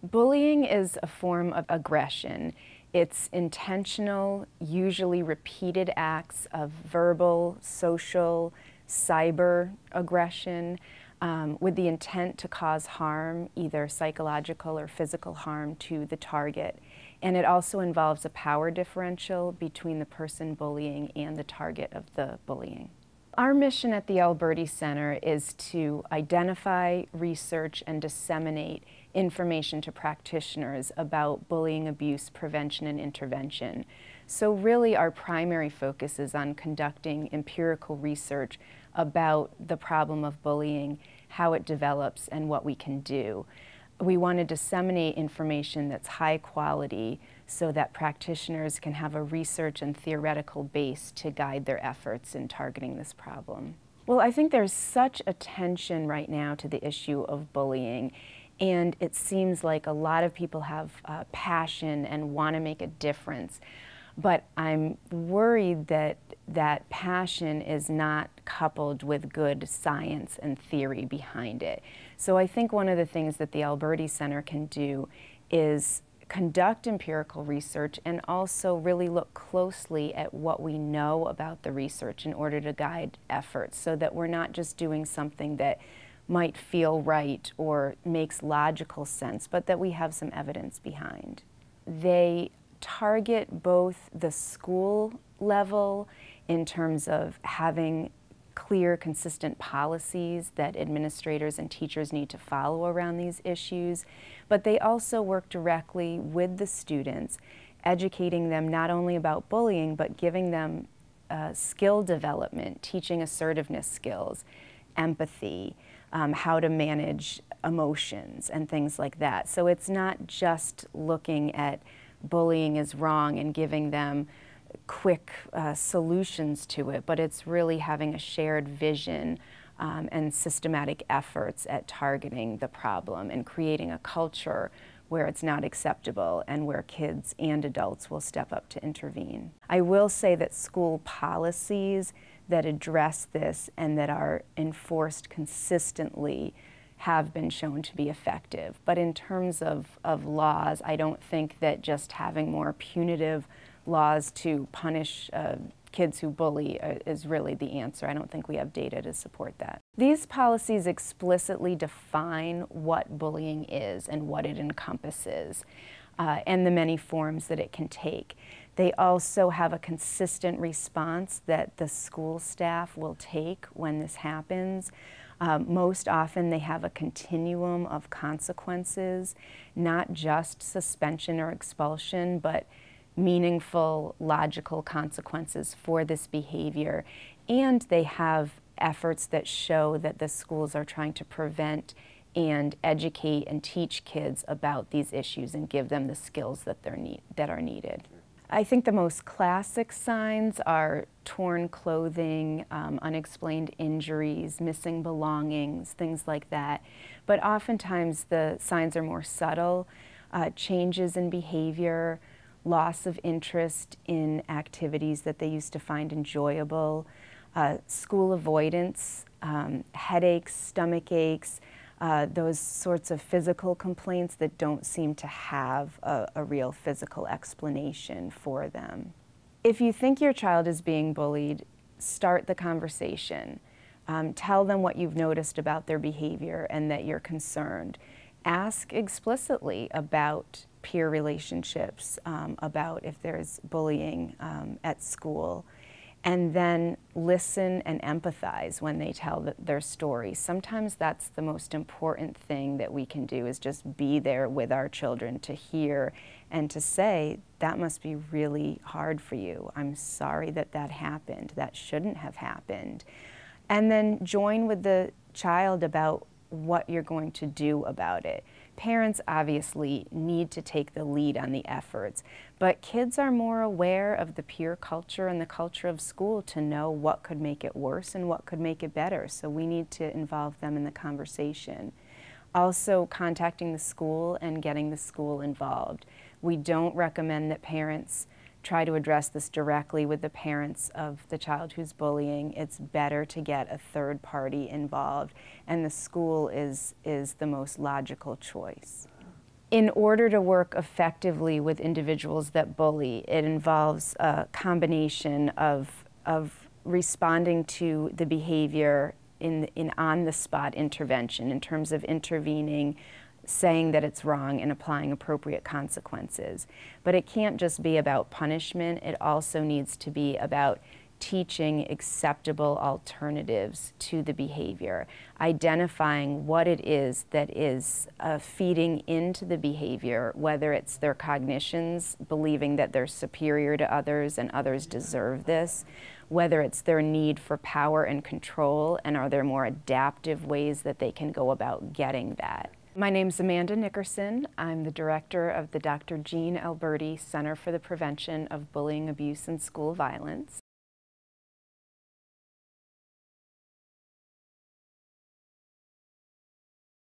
Bullying is a form of aggression. It's intentional, usually repeated acts of verbal, social, cyber aggression with the intent to cause harm, either psychological or physical harm, to the target. And it also involves a power differential between the person bullying and the target of the bullying. Our mission at the Alberti Center is to identify, research, and disseminate information to practitioners about bullying, abuse, prevention, and intervention. So really our primary focus is on conducting empirical research about the problem of bullying, how it develops, and what we can do. We want to disseminate information that's high quality so that practitioners can have a research and theoretical base to guide their efforts in targeting this problem. Well, I think there's such attention right now to the issue of bullying, and it seems like a lot of people have passion and want to make a difference. But I'm worried that that passion is not coupled with good science and theory behind it. So I think one of the things that the Alberti Center can do is conduct empirical research and also really look closely at what we know about the research in order to guide efforts, so that we're not just doing something that might feel right or makes logical sense, but that we have some evidence behind. They target both the school level in terms of having clear, consistent policies that administrators and teachers need to follow around these issues, but they also work directly with the students, educating them not only about bullying, but giving them skill development, teaching assertiveness skills, empathy, how to manage emotions, and things like that. So it's not just looking at bullying is wrong and giving them quick solutions to it, but it's really having a shared vision and systematic efforts at targeting the problem and creating a culture where it's not acceptable and where kids and adults will step up to intervene. I will say that school policies that address this and that are enforced consistently have been shown to be effective. But in terms of laws, I don't think that just having more punitive laws to punish kids who bully is really the answer. I don't think we have data to support that. These policies explicitly define what bullying is and what it encompasses, and the many forms that it can take. They also have a consistent response that the school staff will take when this happens. Most often they have a continuum of consequences, not just suspension or expulsion, but meaningful, logical consequences for this behavior. And they have efforts that show that the schools are trying to prevent and educate and teach kids about these issues and give them the skills that are needed. I think the most classic signs are torn clothing, unexplained injuries, missing belongings, things like that. But oftentimes the signs are more subtle, changes in behavior, loss of interest in activities that they used to find enjoyable, school avoidance, headaches, stomach aches, those sorts of physical complaints that don't seem to have a real physical explanation for them. If you think your child is being bullied, start the conversation. Tell them what you've noticed about their behavior and that you're concerned. Ask explicitly about peer relationships, about if there's bullying at school. And then listen and empathize when they tell their story. Sometimes that's the most important thing that we can do, is just be there with our children to hear and to say, that must be really hard for you. I'm sorry that that happened. That shouldn't have happened. And then join with the child about what you're going to do about it. Parents obviously need to take the lead on the efforts, but kids are more aware of the peer culture and the culture of school to know what could make it worse and what could make it better, so we need to involve them in the conversation. Also, contacting the school and getting the school involved. We don't recommend that parents try to address this directly with the parents of the child who's bullying. It's better to get a third party involved, and the school is the most logical choice. In order to work effectively with individuals that bully, it involves a combination of responding to the behavior in on-the-spot intervention, in terms of intervening, saying that it's wrong, and applying appropriate consequences. But it can't just be about punishment, it also needs to be about teaching acceptable alternatives to the behavior, identifying what it is that is feeding into the behavior, whether it's their cognitions, believing that they're superior to others and others deserve this, whether it's their need for power and control, and are there more adaptive ways that they can go about getting that. My name's Amanda Nickerson. I'm the director of the Dr. Jean Alberti Center for the Prevention of Bullying, Abuse, and School Violence.